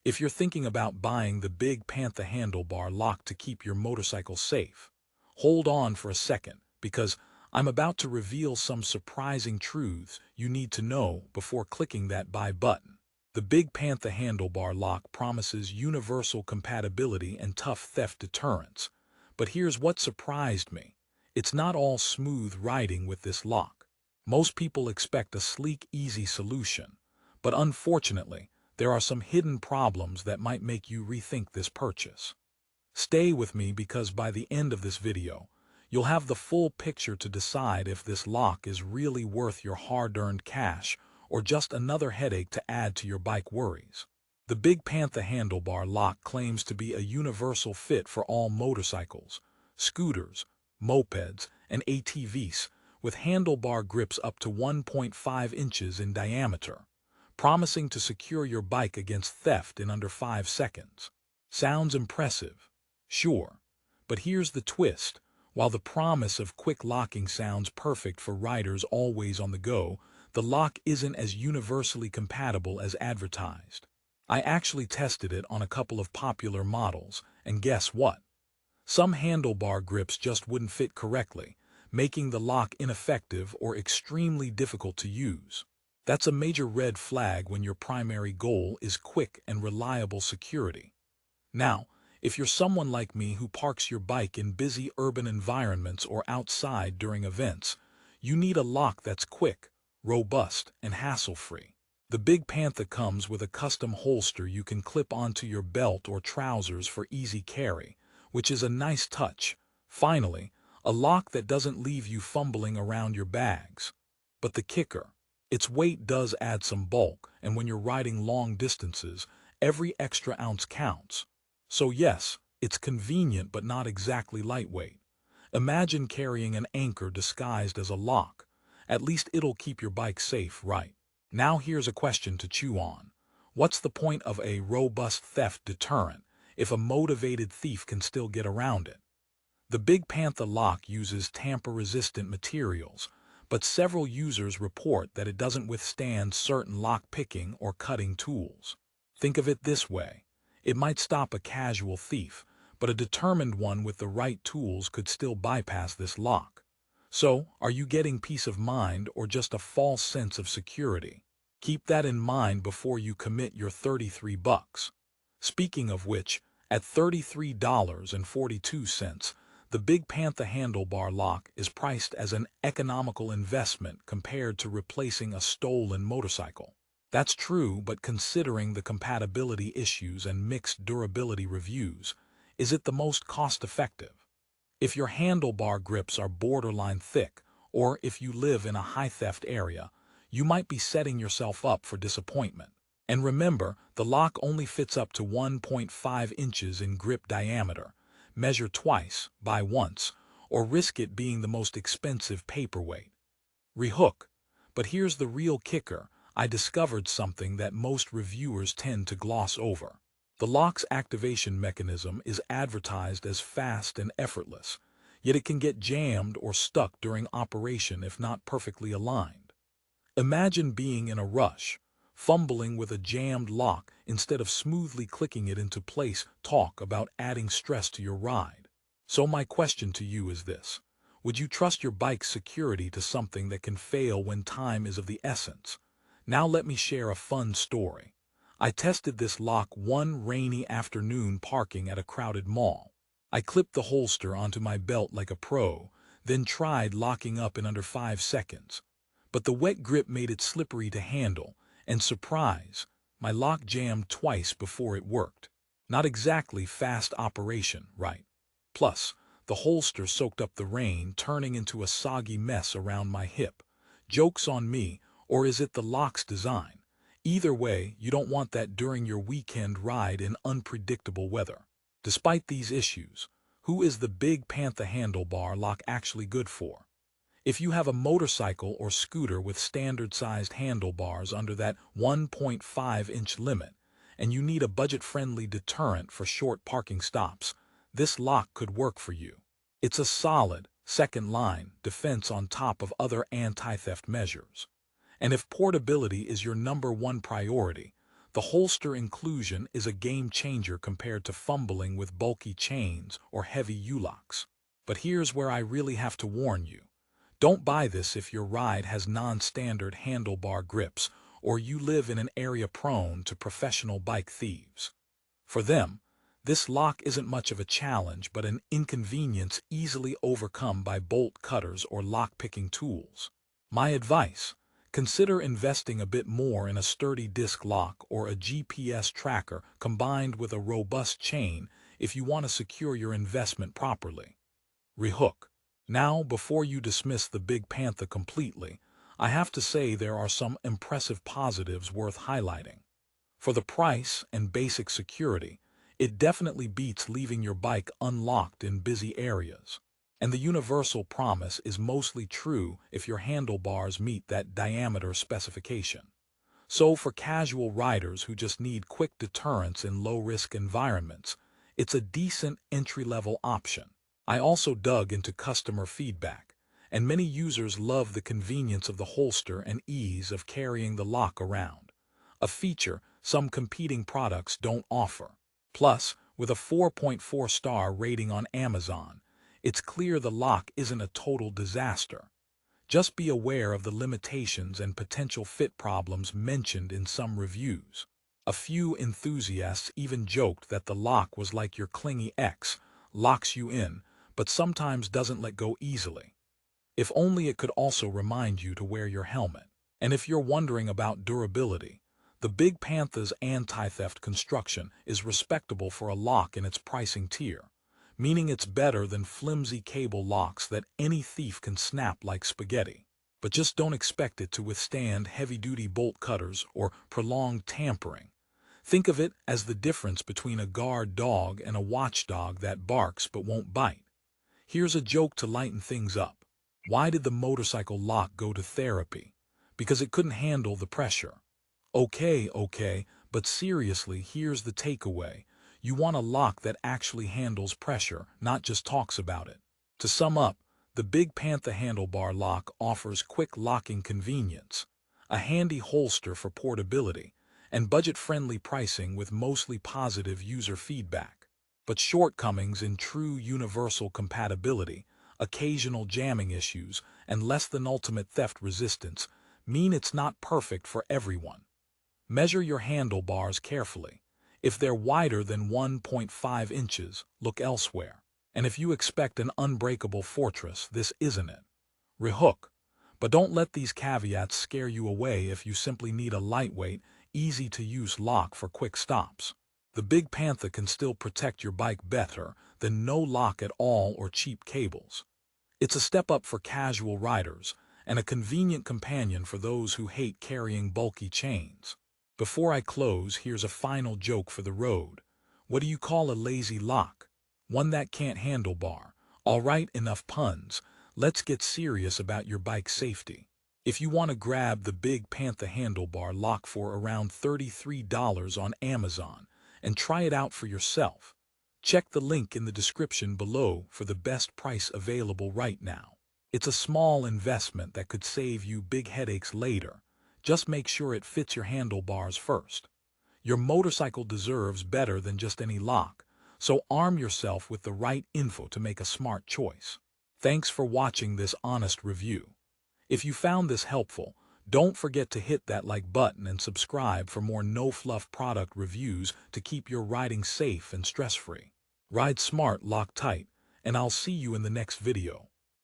If you're thinking about buying the BigPantha Handlebar Lock to keep your motorcycle safe, hold on for a second, because I'm about to reveal some surprising truths you need to know before clicking that buy button. The BigPantha Handlebar Lock promises universal compatibility and tough theft deterrence. But here's what surprised me. It's not all smooth riding with this lock. Most people expect a sleek, easy solution, but unfortunately, there are some hidden problems that might make you rethink this purchase. Stay with me, because by the end of this video, you'll have the full picture to decide if this lock is really worth your hard-earned cash or just another headache to add to your bike worries. The BigPantha Handlebar Lock claims to be a universal fit for all motorcycles, scooters, mopeds, and ATVs, with handlebar grips up to 1.5 inches in diameter, promising to secure your bike against theft in under 5 seconds. Sounds impressive, sure, but here's the twist. While the promise of quick locking sounds perfect for riders always on the go, the lock isn't as universally compatible as advertised. I actually tested it on a couple of popular models, and guess what? Some handlebar grips just wouldn't fit correctly, making the lock ineffective or extremely difficult to use. That's a major red flag when your primary goal is quick and reliable security. Now, if you're someone like me who parks your bike in busy urban environments or outside during events, you need a lock that's quick, robust, and hassle-free. The BigPantha comes with a custom holster you can clip onto your belt or trousers for easy carry, which is a nice touch. Finally, a lock that doesn't leave you fumbling around your bags. But the kicker: its weight does add some bulk, and when you're riding long distances, every extra ounce counts. So yes, it's convenient but not exactly lightweight. Imagine carrying an anchor disguised as a lock. At least it'll keep your bike safe, right? Now here's a question to chew on. What's the point of a robust theft deterrent if a motivated thief can still get around it? The BigPantha lock uses tamper-resistant materials, but several users report that it doesn't withstand certain lock-picking or cutting tools. Think of it this way. It might stop a casual thief, but a determined one with the right tools could still bypass this lock. So, are you getting peace of mind or just a false sense of security? Keep that in mind before you commit your $33. Speaking of which, at $33.42, the BigPantha Handlebar Lock is priced as an economical investment compared to replacing a stolen motorcycle. That's true, but considering the compatibility issues and mixed durability reviews, is it the most cost-effective? If your handlebar grips are borderline thick, or if you live in a high-theft area, you might be setting yourself up for disappointment. And remember, the lock only fits up to 1.5 inches in grip diameter. Measure twice, buy once, or risk it being the most expensive paperweight. Rehook. But here's the real kicker. I discovered something that most reviewers tend to gloss over. The lock's activation mechanism is advertised as fast and effortless, yet it can get jammed or stuck during operation if not perfectly aligned. Imagine being in a rush, fumbling with a jammed lock instead of smoothly clicking it into place. Talk about adding stress to your ride. So my question to you is this: would you trust your bike's security to something that can fail when time is of the essence? Now let me share a fun story. I tested this lock one rainy afternoon parking at a crowded mall. I clipped the holster onto my belt like a pro, then tried locking up in under 5 seconds. But the wet grip made it slippery to handle, and surprise, my lock jammed twice before it worked. Not exactly fast operation, right? Plus, the holster soaked up the rain, turning into a soggy mess around my hip. Joke's on me, or is it the lock's design? Either way, you don't want that during your weekend ride in unpredictable weather. Despite these issues, who is the BigPantha Handlebar Lock actually good for? If you have a motorcycle or scooter with standard-sized handlebars under that 1.5-inch limit, and you need a budget-friendly deterrent for short parking stops, this lock could work for you. It's a solid, second-line defense on top of other anti-theft measures. And if portability is your #1 priority, The holster inclusion is a game changer compared to fumbling with bulky chains or heavy U-locks. But here's where I really have to warn you. Don't buy this if your ride has non-standard handlebar grips or you live in an area prone to professional bike thieves. For them, this lock isn't much of a challenge but an inconvenience easily overcome by bolt cutters or lock-picking tools. My advice: consider investing a bit more in a sturdy disc lock or a GPS tracker combined with a robust chain if you want to secure your investment properly. Rehook. Now, before you dismiss the BigPantha completely, I have to say there are some impressive positives worth highlighting. For the price and basic security, it definitely beats leaving your bike unlocked in busy areas. And the universal promise is mostly true if your handlebars meet that diameter specification. So for casual riders who just need quick deterrence in low-risk environments, it's a decent entry-level option. I also dug into customer feedback, and many users love the convenience of the holster and ease of carrying the lock around, a feature some competing products don't offer. Plus, with a 4.4-star rating on Amazon, it's clear the lock isn't a total disaster. Just be aware of the limitations and potential fit problems mentioned in some reviews. A few enthusiasts even joked that the lock was like your clingy ex, locks you in, but sometimes doesn't let go easily. If only it could also remind you to wear your helmet. And if you're wondering about durability, the BigPantha's anti-theft construction is respectable for a lock in its pricing tier, meaning it's better than flimsy cable locks that any thief can snap like spaghetti. But just don't expect it to withstand heavy-duty bolt cutters or prolonged tampering. Think of it as the difference between a guard dog and a watchdog that barks but won't bite. Here's a joke to lighten things up. Why did the motorcycle lock go to therapy? Because it couldn't handle the pressure. Okay, but seriously, here's the takeaway. You want a lock that actually handles pressure, not just talks about it. To sum up, the BigPantha Handlebar Lock offers quick locking convenience, a handy holster for portability, and budget-friendly pricing with mostly positive user feedback. But shortcomings in true universal compatibility, occasional jamming issues, and less than ultimate theft resistance mean it's not perfect for everyone. Measure your handlebars carefully. If they're wider than 1.5 inches, look elsewhere. And if you expect an unbreakable fortress, this isn't it. Rehook. But don't let these caveats scare you away if you simply need a lightweight, easy-to-use lock for quick stops. The BigPantha can still protect your bike better than no lock at all or cheap cables. It's a step up for casual riders and a convenient companion for those who hate carrying bulky chains. Before I close, here's a final joke for the road. What do you call a lazy lock? One that can't handlebar. All right, enough puns. Let's get serious about your bike safety. If you want to grab the BigPantha Handlebar Lock for around $33 on Amazon and try it out for yourself, check the link in the description below for the best price available right now. It's a small investment that could save you big headaches later. Just make sure it fits your handlebars first. Your motorcycle deserves better than just any lock, so arm yourself with the right info to make a smart choice. Thanks for watching this honest review. If you found this helpful, don't forget to hit that like button and subscribe for more no-fluff product reviews to keep your riding safe and stress-free. Ride smart, lock tight, and I'll see you in the next video.